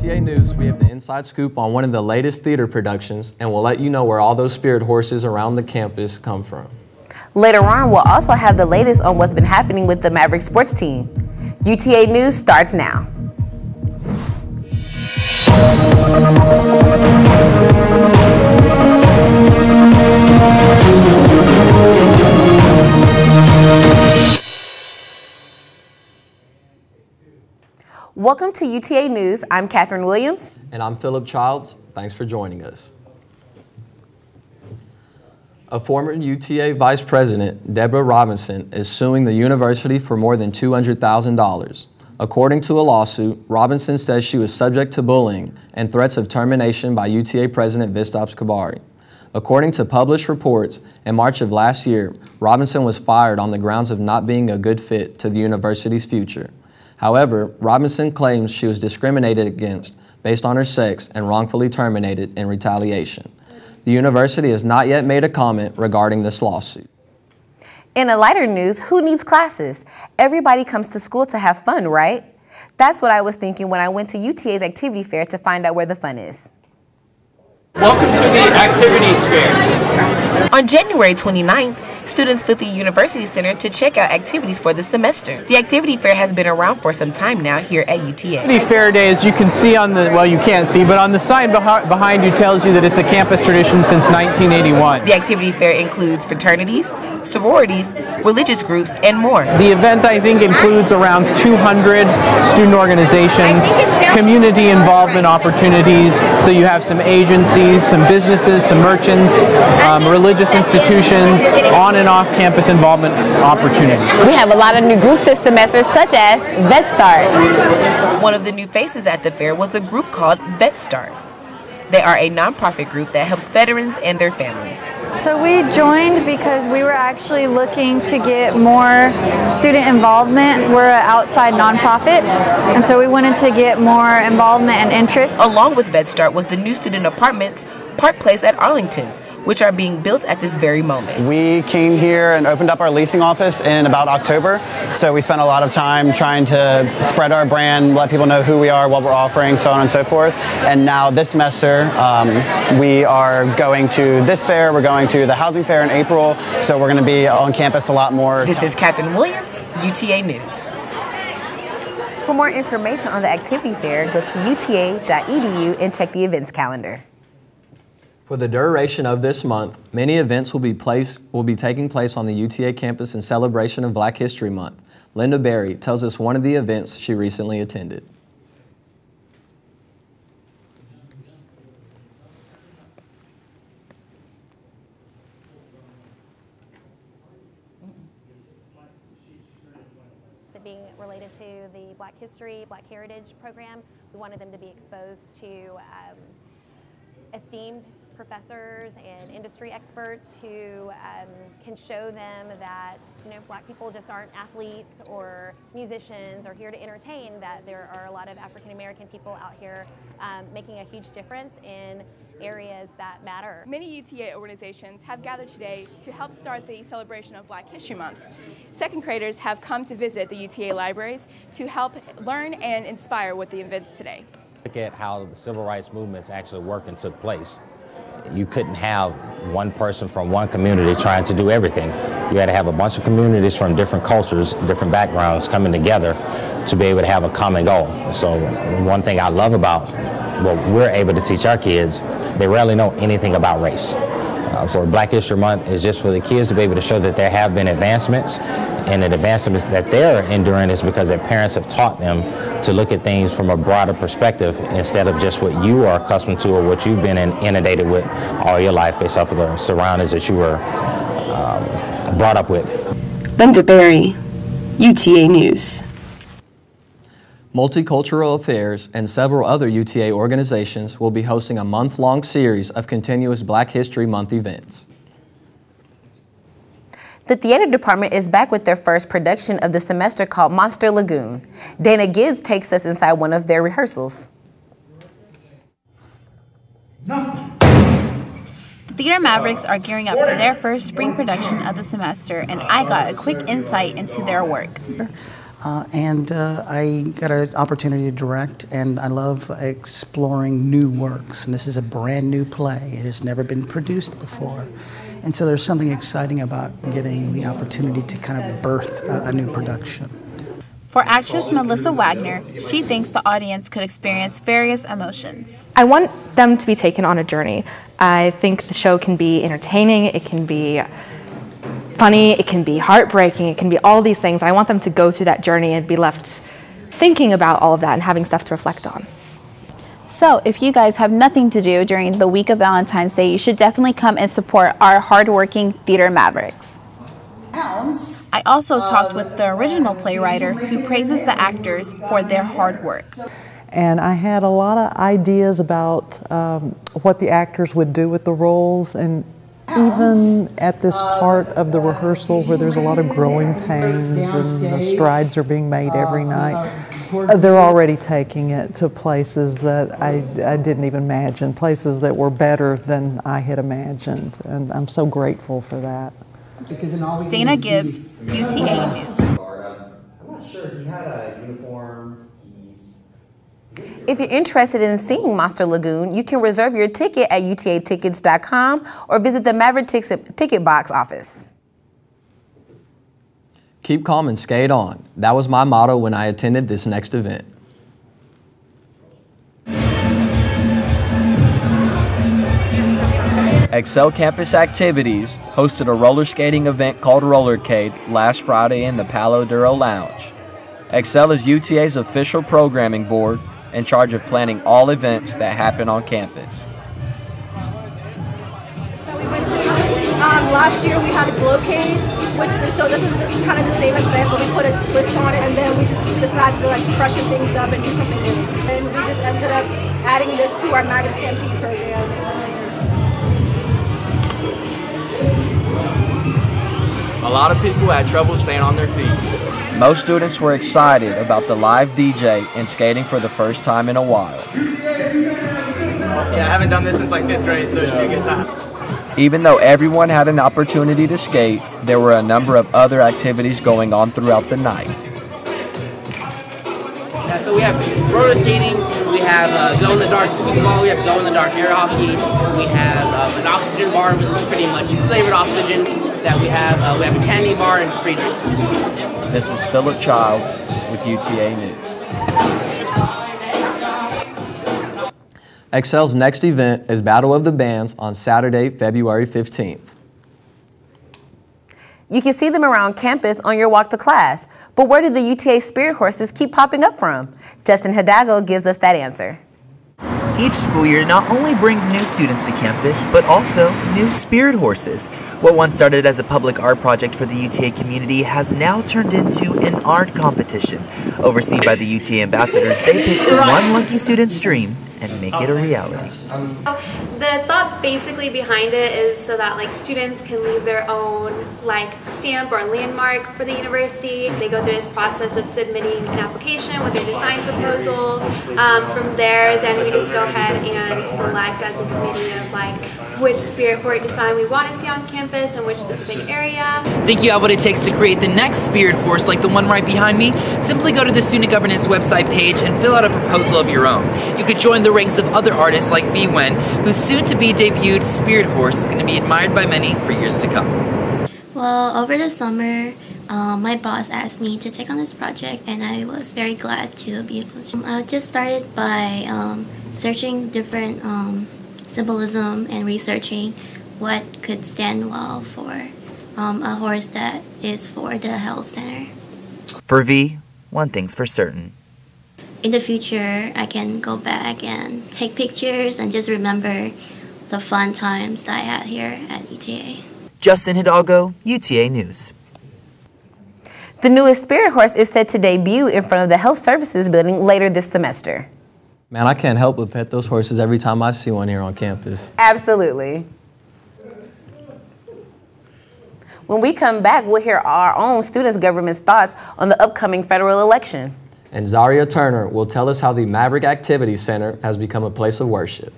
UTA News, we have the inside scoop on one of the latest theater productions, and we'll let you know where all those spirit horses around the campus come from. Later on, we'll also have the latest on what's been happening with the Maverick sports team. UTA News starts now. Welcome to UTA News. I'm Catherine Williams. And I'm Philip Childs. Thanks for joining us. A former UTA Vice President, Deborah Robinson, is suing the university for more than $200,000. According to a lawsuit, Robinson says she was subject to bullying and threats of termination by UTA President Vistops Kabari. According to published reports, in March of last year, Robinson was fired on the grounds of not being a good fit to the university's future. However, Robinson claims she was discriminated against based on her sex and wrongfully terminated in retaliation. The university has not yet made a comment regarding this lawsuit. In a lighter news, who needs classes? Everybody comes to school to have fun, right? That's what I was thinking when I went to UTA's activity fair to find out where the fun is. Welcome to the Activities Fair. On January 29th, students filled the University Center to check out activities for the semester. The Activity Fair has been around for some time now here at UTA. Activity Fair Day, as you can see on the, well, you can't see, but on the sign behind you tells you that it's a campus tradition since 1981. The Activity Fair includes fraternities, sororities, religious groups, and more. The event, I think, includes around 200 student organizations, community involvement opportunities, so you have some agencies, some businesses, some merchants, religious institutions, on and off campus involvement opportunities. We have a lot of new groups this semester, such as VetStart. One of the new faces at the fair was a group called VetStart. They are a nonprofit group that helps veterans and their families. So we joined because we were actually looking to get more student involvement. We're an outside nonprofit, and so we wanted to get more involvement and interest. Along with VetStart was the new student apartments, Park Place at Arlington, which are being built at this very moment. We came here and opened up our leasing office in about October, so we spent a lot of time trying to spread our brand, let people know who we are, what we're offering, so on and so forth. And now this semester, we are going to this fair, we're going to the housing fair in April, so we're going to be on campus a lot more. This is Catherine Williams, UTA News. For more information on the activity fair, go to uta.edu and check the events calendar. For the duration of this month, many events will be taking place on the UTA campus in celebration of Black History Month. Linda Berry tells us one of the events she recently attended. Being related to the Black History, Black Heritage program, we wanted them to be exposed to esteemed professors and industry experts who can show them that, you know, Black people just aren't athletes or musicians or here to entertain, that there are a lot of African American people out here making a huge difference in areas that matter. Many UTA organizations have gathered today to help start the celebration of Black History Month. Second graders have come to visit the UTA libraries to help learn and inspire with the events today. Look at how the civil rights movements actually worked and took place. You couldn't have one person from one community trying to do everything. You had to have a bunch of communities from different cultures, different backgrounds coming together to be able to have a common goal. So one thing I love about what we're able to teach our kids, they rarely know anything about race. So Black History Month is just for the kids to be able to show that there have been advancements, and the advancements that they're enduring is because their parents have taught them to look at things from a broader perspective instead of just what you are accustomed to or what you've been inundated with all your life based off of the surroundings that you were brought up with. Linda Berry, UTA News. Multicultural Affairs and several other UTA organizations will be hosting a month-long series of continuous Black History Month events. The theater department is back with their first production of the semester called Monster Lagoon. Dana Gibbs takes us inside one of their rehearsals. The Theater Mavericks are gearing up for their first spring production of the semester, and I got a quick insight into their work. and I got an opportunity to direct, and I love exploring new works. And this is a brand new play. It has never been produced before. And so there's something exciting about getting the opportunity to kind of birth a new production. For actress Melissa Wagner, she thinks the audience could experience various emotions. I want them to be taken on a journey. I think the show can be entertaining, it can be funny, it can be heartbreaking, it can be all these things. I want them to go through that journey and be left thinking about all of that and having stuff to reflect on. So if you guys have nothing to do during the week of Valentine's Day, you should definitely come and support our hardworking theater mavericks. I also talked with the original playwriter who praises the actors for their hard work. And I had a lot of ideas about what the actors would do with the roles, and even at this part of the rehearsal where there's a lot of growing pains and strides are being made every night, they're already taking it to places that I didn't even imagine, places that were better than I had imagined, and I'm so grateful for that. Dana Gibbs, UTA News. I'm not sure, he had a uniform. If you're interested in seeing Monster Lagoon, you can reserve your ticket at utatickets.com or visit the Maverick Ticket Box office. Keep calm and skate on. That was my motto when I attended this next event. Excel Campus Activities hosted a roller skating event called Rollercade last Friday in the Palo Duro Lounge. Excel is UTA's official programming board in charge of planning all events that happen on campus. Last year we had a Glowcade, so this is kind of the same event, but we put a twist on it, and then we just decided to freshen things up and do something new. And we just ended up adding this to our Magnet Stampede program. A lot of people had trouble staying on their feet. Most students were excited about the live DJ and skating for the first time in a while. Yeah, I haven't done this since 5th grade, so it should be a good time. Even though everyone had an opportunity to skate, there were a number of other activities going on throughout the night. Yeah, so we have roller skating, we have glow-in-the-dark foosball, we have glow-in-the-dark air hockey, we have an oxygen bar, which is pretty much flavored oxygen that we have a candy bar and free drinks. This is Philip Childs with UTA News. Excel's next event is Battle of the Bands on Saturday, February 15th. You can see them around campus on your walk to class, but where do the UTA Spirit Horses keep popping up from? Justin Hidalgo gives us that answer. Each school year not only brings new students to campus, but also new spirit horses. What once started as a public art project for the UTA community has now turned into an art competition. Overseen by the UTA ambassadors, they pick one lucky student's dream and make it a reality. The thought basically behind it is so that students can leave their own stamp or landmark for the university. They go through this process of submitting an application with their design proposal. From there, then we just go ahead and select as a committee of which spirit horse design we want to see on campus and which specific area. Think you have what it takes to create the next spirit horse like the one right behind me? Simply go to the Student Governance website page and fill out a proposal of your own. You could join the ranks of other artists like V. Wen, whose soon-to-be debuted spirit horse is going to be admired by many for years to come. Well, over the summer, my boss asked me to take on this project, and I was very glad to be able to. I just started by searching different symbolism and researching what could stand well for a horse that is for the health center. For V, one thing's for certain. In the future, I can go back and take pictures and just remember the fun times that I had here at UTA. Justin Hidalgo, UTA News. The newest Spirit Horse is set to debut in front of the Health Services building later this semester. Man, I can't help but pet those horses every time I see one here on campus. Absolutely. When we come back, we'll hear our own students' government's thoughts on the upcoming federal election. And Zaria Turner will tell us how the Maverick Activity Center has become a place of worship.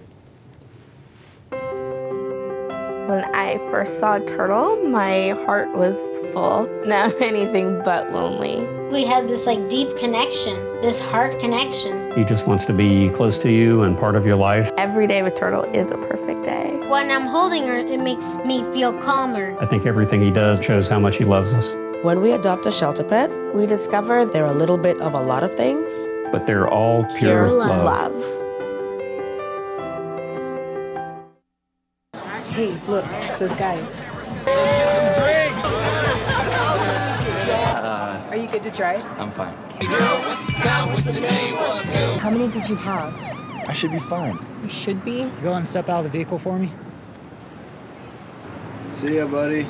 When I first saw Turtle, my heart was full. Now anything but lonely. We have this like deep connection, this heart connection. He just wants to be close to you and part of your life. Every day with Turtle is a perfect day. When I'm holding her, it makes me feel calmer. I think everything he does shows how much he loves us. When we adopt a shelter pet, we discover they're a little bit of a lot of things. But they're all pure love. Hey, look, it's those guys. Are you good to drive? I'm fine. How many did you have? I should be fine. You should be. Go and step out of the vehicle for me. See ya, buddy.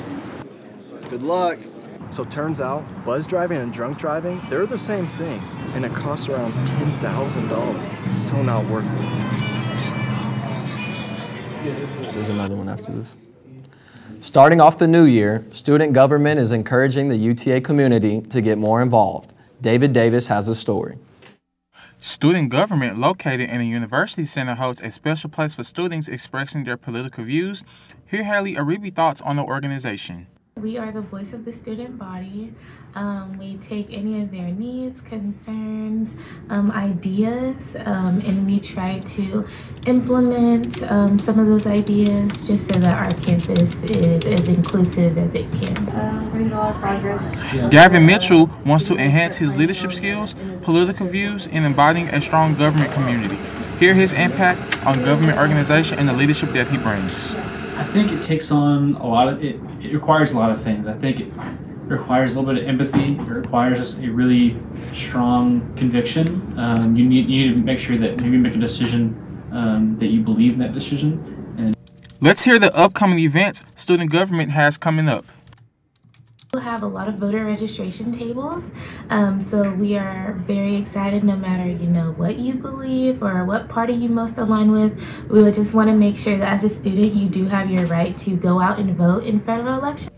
Good luck. So turns out, buzz driving and drunk driving, they're the same thing, and it costs around $10,000. So not worth it. There's another one after this. Starting off the new year, student government is encouraging the UTA community to get more involved. David Davis has a story. Student government located in a university center holds a special place for students expressing their political views. Here Haley Aribi thoughts on the organization. We are the voice of the student body. We take any of their needs, concerns, ideas, and we try to implement some of those ideas just so that our campus is as inclusive as it can. We're doing a lot of progress. Gavin Mitchell wants to enhance his leadership skills, political views, and embodying a strong government community. Hear his impact on government organization and the leadership that he brings. I think it takes on a lot of, it requires a lot of things. I think it requires a little bit of empathy. It requires a really strong conviction. You need to make sure that maybe make a decision that you believe in that decision. And let's hear the upcoming events student government has coming up. We'll have a lot of voter registration tables, so we are very excited no matter what you believe or what party you most align with. We would just want to make sure that as a student you do have your right to go out and vote in federal elections.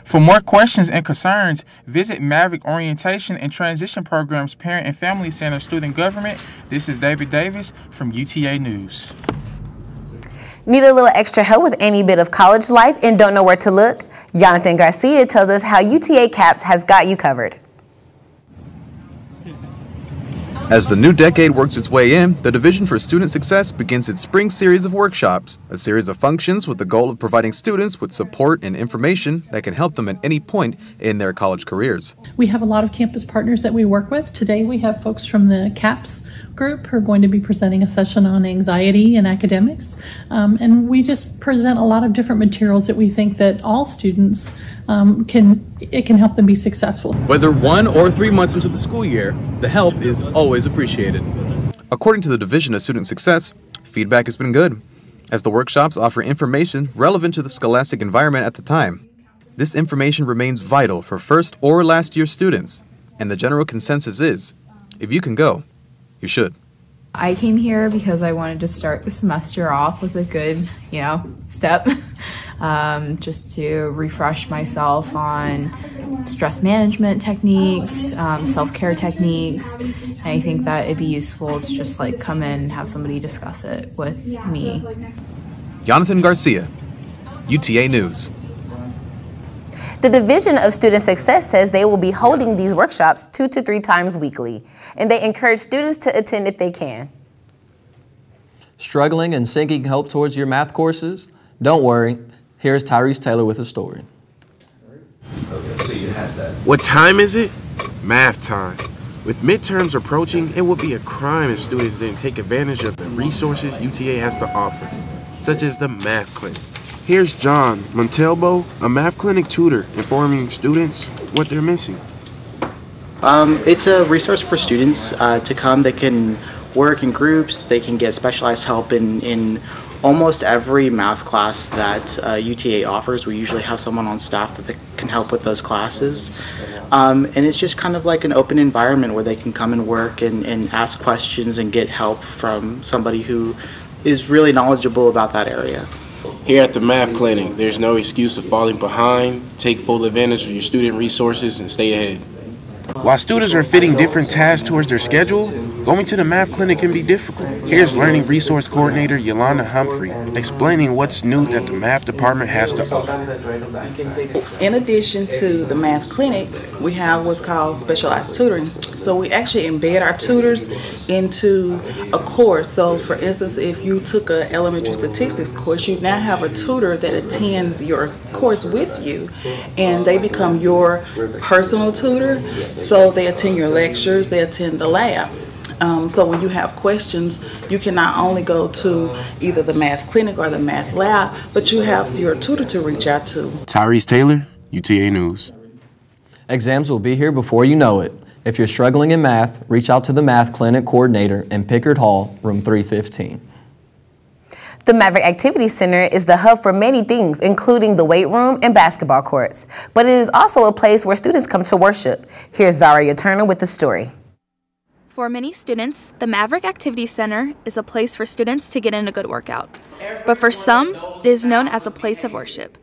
For more questions and concerns, visit Maverick Orientation and Transition Programs Parent and Family Center Student Government. This is David Davis from UTA News. Need a little extra help with any bit of college life and don't know where to look? Jonathan Garcia tells us how UTA CAPS has got you covered. As the new decade works its way in, the Division for Student Success begins its spring series of workshops, a series of functions with the goal of providing students with support and information that can help them at any point in their college careers. We have a lot of campus partners that we work with. Today we have folks from the CAPS group who are going to be presenting a session on anxiety and academics. And we just present a lot of different materials that we think that all students can help them be successful. Whether 1 or 3 months into the school year, the help is always appreciated. According to the Division of Student Success, feedback has been good, as the workshops offer information relevant to the scholastic environment at the time. This information remains vital for first or last year students, and the general consensus is, if you can go, you should. I came here because I wanted to start the semester off with a good, step, just to refresh myself on stress management techniques, self-care techniques. And I think that it'd be useful to just come in and have somebody discuss it with me. Jonathan Garcia, UTA News. The Division of Student Success says they will be holding these workshops 2 to 3 times weekly, and they encourage students to attend if they can. Struggling and seeking help towards your math courses? Don't worry. Here's Tyrese Taylor with a story. What time is it? Math time. With midterms approaching, it would be a crime if students didn't take advantage of the resources UTA has to offer, such as the Math Clinic. Here's John Montalbo, a math clinic tutor, informing students what they're missing. It's a resource for students to come. They can work in groups. They can get specialized help in almost every math class that UTA offers. We usually have someone on staff that can help with those classes. And it's just kind of like an open environment where they can come and work and ask questions and get help from somebody who is really knowledgeable about that area. Here at the Math Clinic, there's no excuse of falling behind. Take full advantage of your student resources and stay ahead. While students are fitting different tasks towards their schedule, going to the math clinic can be difficult. Here's Learning Resource Coordinator Yolanda Humphrey explaining what's new that the math department has to offer. In addition to the math clinic, we have what's called specialized tutoring. So we actually embed our tutors into a course. So for instance, if you took an elementary statistics course, you now have a tutor that attends your course with you, and they become your personal tutor. So they attend your lectures, they attend the lab. So when you have questions, you can not only go to either the math clinic or the math lab, but you have your tutor to reach out to. Tyrese Taylor, UTA News. Exams will be here before you know it. If you're struggling in math, reach out to the math clinic coordinator in Pickard Hall, room 315. The Maverick Activity Center is the hub for many things, including the weight room and basketball courts. But it is also a place where students come to worship. Here's Zaria Turner with the story. For many students, the Maverick Activity Center is a place for students to get in a good workout. But for some, it is known as a place of worship.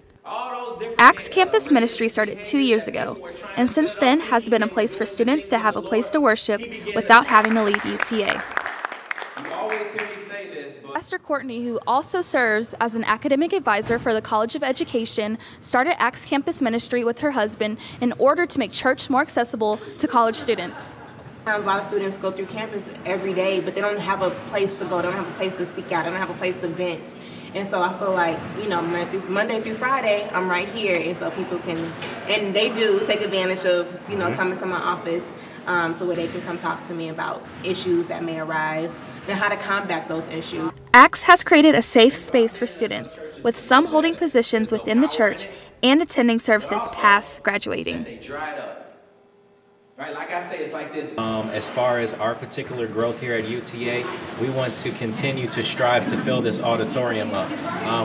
Acts Campus Ministry started 2 years ago, and since then has been a place for students to have a place to worship without having to leave UTA. Pastor Courtney, who also serves as an academic advisor for the College of Education, started Acts Campus Ministry with her husband in order to make church more accessible to college students. A lot of students go through campus every day, but they don't have a place to go, they don't have a place to seek out, they don't have a place to vent. And so I feel like, you know, Monday through Friday, I'm right here, and so people can, and they do take advantage of, you know, coming to my office so where they can come talk to me about issues that may arise and how to combat those issues. Acts has created a safe space for students, with some holding positions within the church and attending services past graduating. Right, like I say, it's like this. As far as our particular growth here at UTA, we want to continue to strive to fill this auditorium up.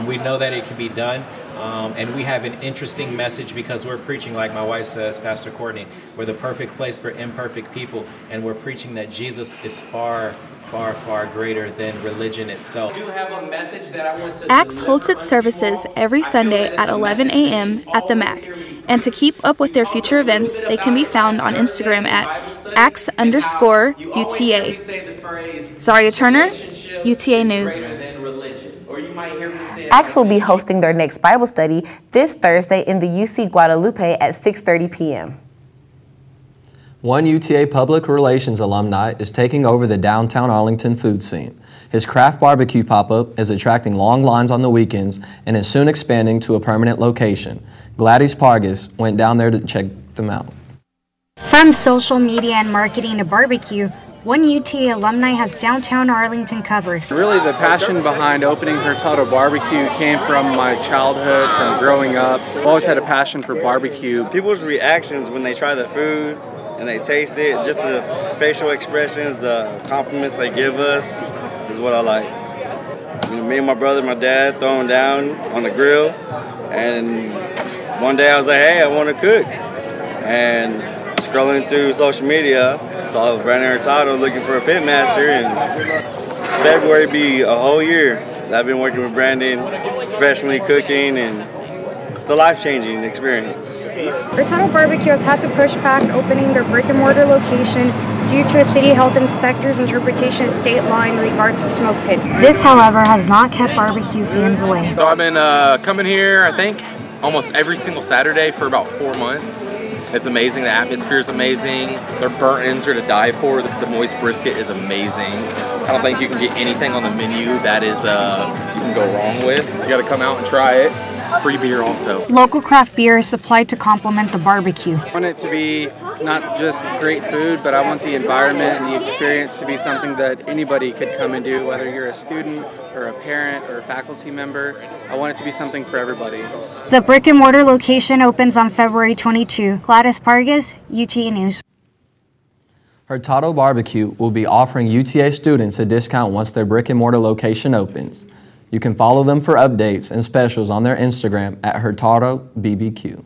We know that it can be done, and we have an interesting message because we're preaching, like my wife says, Pastor Courtney, we're the perfect place for imperfect people, and we're preaching that Jesus is far, far, far greater than religion itself. I do have a message that I want to Acts holds its services every Sunday at 11 a.m. at the MAC. And to keep up with their future events, they can be found on Instagram at Acts_UTA. Zaria Turner, UTA News. Acts will be hosting their next Bible study this Thursday in the UC Guadalupe at 6:30 p.m. One UTA Public Relations alumni is taking over the downtown Arlington food scene. His craft barbecue pop-up is attracting long lines on the weekends and is soon expanding to a permanent location. Gladys Pargas went down there to check them out. From social media and marketing to barbecue, one UTA alumni has downtown Arlington covered. Really, the passion behind opening Hurtado Barbecue came from my childhood, from growing up. I've always had a passion for barbecue. People's reactions when they try the food and they taste it, just the facial expressions, the compliments they give us is what I like. You know, me and my brother, my dad, throwing down on the grill, and one day I was like, hey, I want to cook. And scrolling through social media, saw Brandon Hurtado looking for a pit master, and February be a whole year that I've been working with Brandon, professionally cooking, and it's a life-changing experience. Hurtado Barbecue has had to push back opening their brick-and-mortar location due to a city health inspector's interpretation of state law in regards to smoke pits. This, however, has not kept barbecue fans away. So I've been coming here, I think, almost every single Saturday for about 4 months. It's amazing. The atmosphere is amazing. Their burnt ends are to die for. The moist brisket is amazing. I don't think you can get anything on the menu that is you can go wrong with. You got to come out and try it. Free beer also. Local craft beer is supplied to complement the barbecue. I want it to be not just great food, but I want the environment and the experience to be something that anybody could come and do, whether you're a student or a parent or a faculty member. I want it to be something for everybody. The brick and mortar location opens on February 22. Gladys Pargas, UTA News. Hurtado Barbecue will be offering UTA students a discount once their brick and mortar location opens. You can follow them for updates and specials on their Instagram at Hurtado BBQ.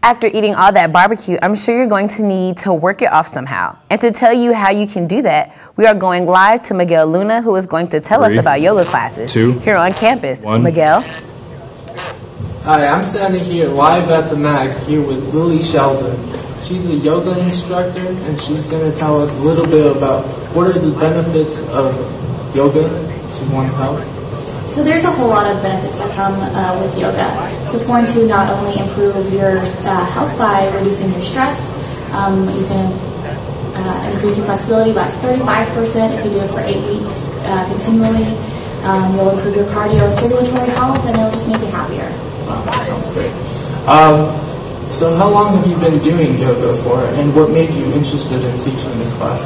After eating all that barbecue, I'm sure you're going to need to work it off somehow. And to tell you how you can do that, we are going live to Miguel Luna, who is going to tell us about yoga classes here on campus. Miguel. Hi, I'm standing here live at the MAC here with Lily Sheldon. She's a yoga instructor, and she's going to tell us a little bit about what are the benefits of yoga to one's health. So there's a whole lot of benefits that come with yoga. So it's going to not only improve your health by reducing your stress, you can increase your flexibility by 35% if you do it for 8 weeks continually. You'll improve your cardio and circulatory health, and it'll just make you happier. Wow, that sounds great. So how long have you been doing yoga for, and what made you interested in teaching this class?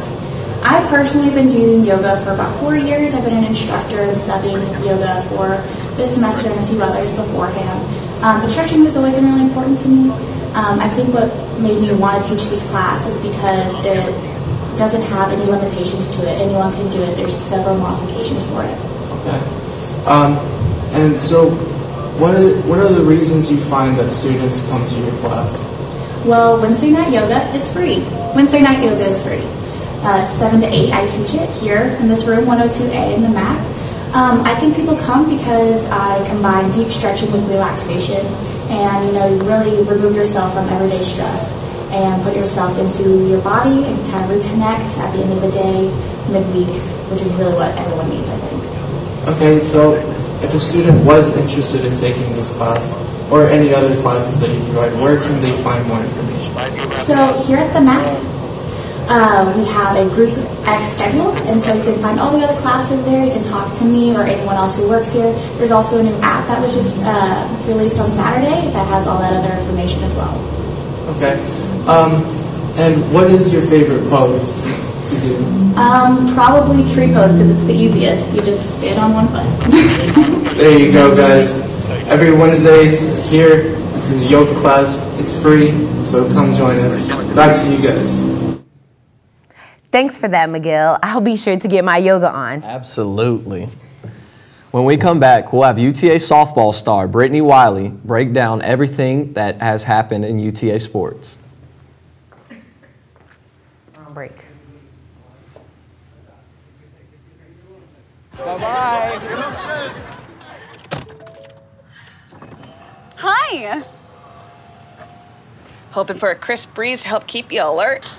I personally have been doing yoga for about 4 years. I've been an instructor and studying yoga for this semester and a few others beforehand. But stretching has always been really important to me. I think what made me want to teach this class is because it doesn't have any limitations to it. Anyone can do it. There's several modifications for it. Okay. And so what are the reasons you find that students come to your class? Well, Wednesday night yoga is free. Wednesday night yoga is free. 7 to 8, I teach it here in this room, 102A in the MAC. I think people come because I combine deep stretching with relaxation, and you really remove yourself from everyday stress and put yourself into your body and kind of reconnect at the end of the day, midweek, which is really what everyone needs, I think. Okay, so if a student was interested in taking this class or any other classes that you provide, where can they find more information? So here at the MAC, we have a Group X schedule, and so you can find all the other classes there. You can talk to me or anyone else who works here. There's also a new app that was just released on Saturday that has all that other information as well. Okay. And what is your favorite pose to do? Probably tree pose because it's the easiest. You just stand on one foot. There you go, guys. Every Wednesday here, this is a yoga class. It's free, so come join us. Back to you guys. Thanks for that, Miguel. I'll be sure to get my yoga on. Absolutely. When we come back, we'll have UTA softball star Brittany Wiley break down everything that has happened in UTA sports. Break. Bye-bye. Hi. Hoping for a crisp breeze to help keep you alert.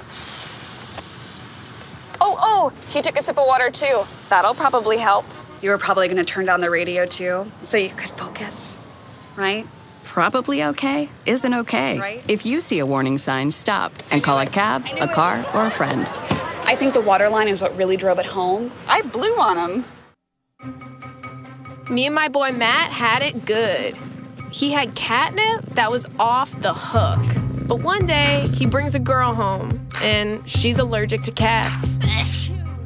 Oh, he took a sip of water too. That'll probably help. You were probably going to turn down the radio too, so you could focus, right? Probably okay isn't okay. Right? If you see a warning sign, stop and call a cab, a car, or a friend. I think the water line is what really drove it home. I blew on him. Me and my boy Matt had it good. He had catnip that was off the hook. But one day, he brings a girl home, and she's allergic to cats.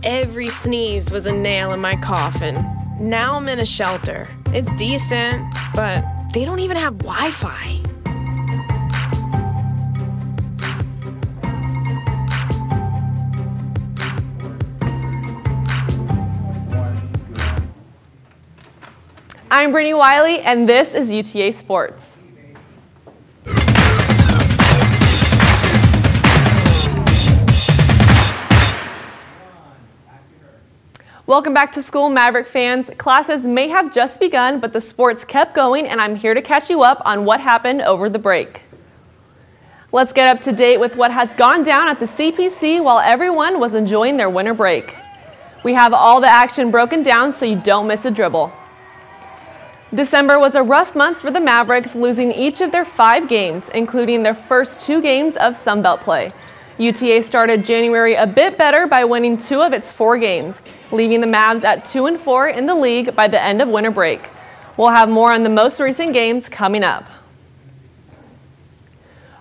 Every sneeze was a nail in my coffin. Now I'm in a shelter. It's decent, but they don't even have Wi-Fi. I'm Brittany Wiley, and this is UTA Sports. Welcome back to school, Maverick fans. Classes may have just begun, but the sports kept going, and I'm here to catch you up on what happened over the break. Let's get up to date with what has gone down at the CPC while everyone was enjoying their winter break. We have all the action broken down so you don't miss a dribble. December was a rough month for the Mavericks, losing each of their 5 games, including their first 2 games of Sunbelt play. UTA started January a bit better by winning 2 of its 4 games, leaving the Mavs at 2-4 in the league by the end of winter break. We'll have more on the most recent games coming up.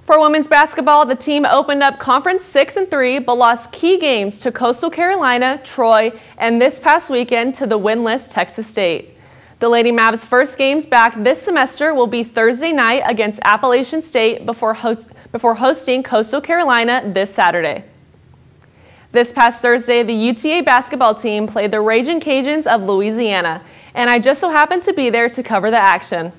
For women's basketball, the team opened up Conference 6-3 but lost key games to Coastal Carolina, Troy, and this past weekend to the winless Texas State. The Lady Mavs' first games back this semester will be Thursday night against Appalachian State before hosting Coastal Carolina this Saturday. This past Thursday, the UTA basketball team played the Ragin' Cajuns of Louisiana, and I just so happened to be there to cover the action.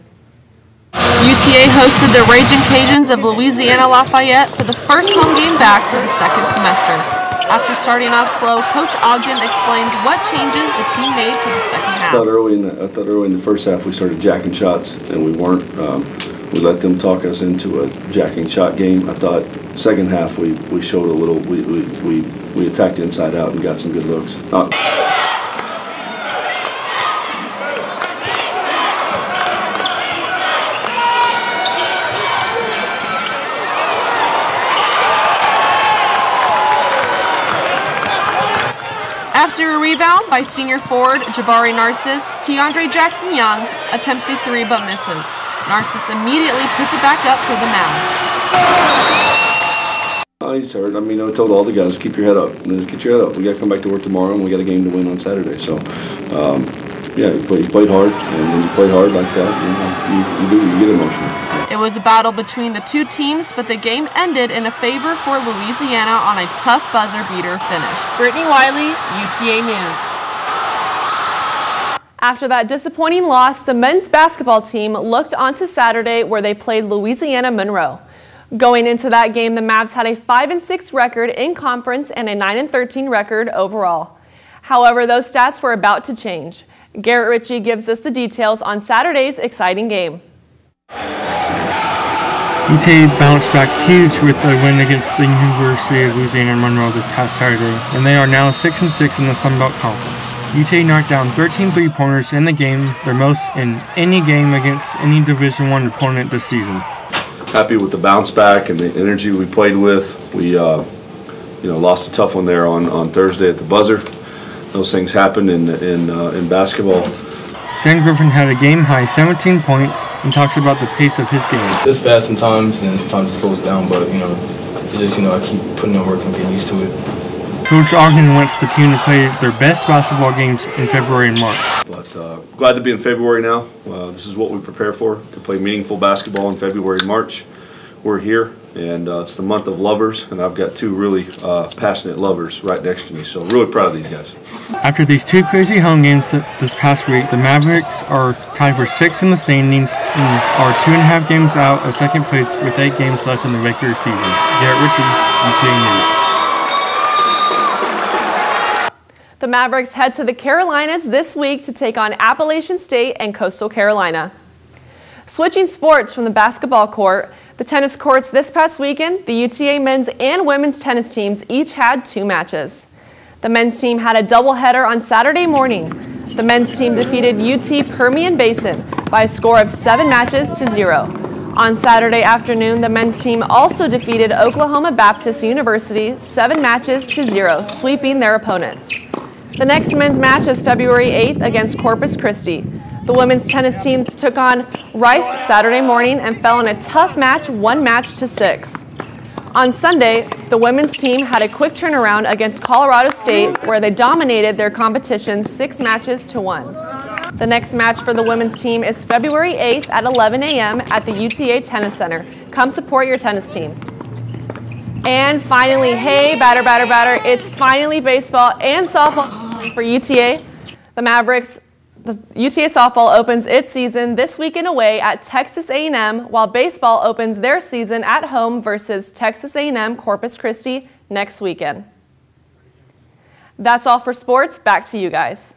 UTA hosted the Ragin' Cajuns of Louisiana Lafayette for the first home game back for the second semester. After starting off slow, Coach Ogden explains what changes the team made for the second half. I thought early in the first half we started jacking shots, and we weren't. We let them talk us into a jacking shot game. I thought second half we showed a little, we attacked inside out and got some good looks. After a rebound by senior forward Jabari Narcissus, Tiandre Jackson-Young attempts a three but misses. Narcissus immediately puts it back up for the Mavs. He's hurt. I mean, I told all the guys, keep your head up. Get your head up. We got to come back to work tomorrow, and we got a game to win on Saturday. So, yeah, you played hard, and when you play hard like that, you get emotional. It was a battle between the two teams, but the game ended in a favor for Louisiana on a tough buzzer beater finish. Brittany Wiley, UTA News. After that disappointing loss, the men's basketball team looked on to Saturday where they played Louisiana Monroe. Going into that game, the Mavs had a 5-6 record in conference and a 9-13 record overall. However, those stats were about to change. Garrett Ritchie gives us the details on Saturday's exciting game. UTA bounced back huge with a win against the University of Louisiana Monroe this past Saturday, and they are now 6-6 in the Sun Belt Conference. UTA knocked down 13 three-pointers in the game, their most in any game against any Division I opponent this season. Happy with the bounce back and the energy we played with. We lost a tough one there on Thursday at the buzzer. Those things happen in basketball. Sam Griffin had a game-high 17 points and talks about the pace of his game. It's fast sometimes, and sometimes it slows down, but, it's just, I keep putting in work and getting used to it. Coach Ogden wants the team to play their best basketball games in February and March. But glad to be in February now. This is what we prepare for, to play meaningful basketball in February and March. We're here, and it's the month of lovers, and I've got two really passionate lovers right next to me, so really proud of these guys. After these two crazy home games this past week, the Mavericks are tied for 6th in the standings and are 2.5 games out of second place with 8 games left in the regular season. Garrett Ritchie, UTA News. The Mavericks head to the Carolinas this week to take on Appalachian State and Coastal Carolina. Switching sports from the basketball court, the tennis courts this past weekend, the UTA men's and women's tennis teams each had 2 matches. The men's team had a doubleheader on Saturday morning. The men's team defeated UT Permian Basin by a score of 7-0. On Saturday afternoon, the men's team also defeated Oklahoma Baptist University 7-0, sweeping their opponents. The next men's match is February 8th against Corpus Christi. The women's tennis teams took on Rice Saturday morning and fell in a tough match, 1-6. On Sunday, the women's team had a quick turnaround against Colorado State where they dominated their competition 6-1. The next match for the women's team is February 8th at 11 a.m. at the UTA Tennis Center. Come support your tennis team. And finally, hey, batter, batter, batter, it's finally baseball and softball for UTA. The UTA softball opens its season this weekend away at Texas A&M, while baseball opens their season at home versus Texas A&M Corpus Christi next weekend. That's all for sports. Back to you guys.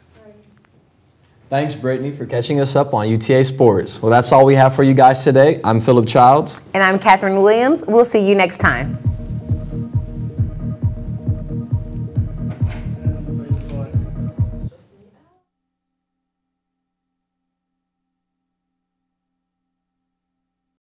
Thanks, Brittany, for catching us up on UTA Sports. Well, that's all we have for you guys today. I'm Philip Childs. And I'm Catherine Williams. We'll see you next time.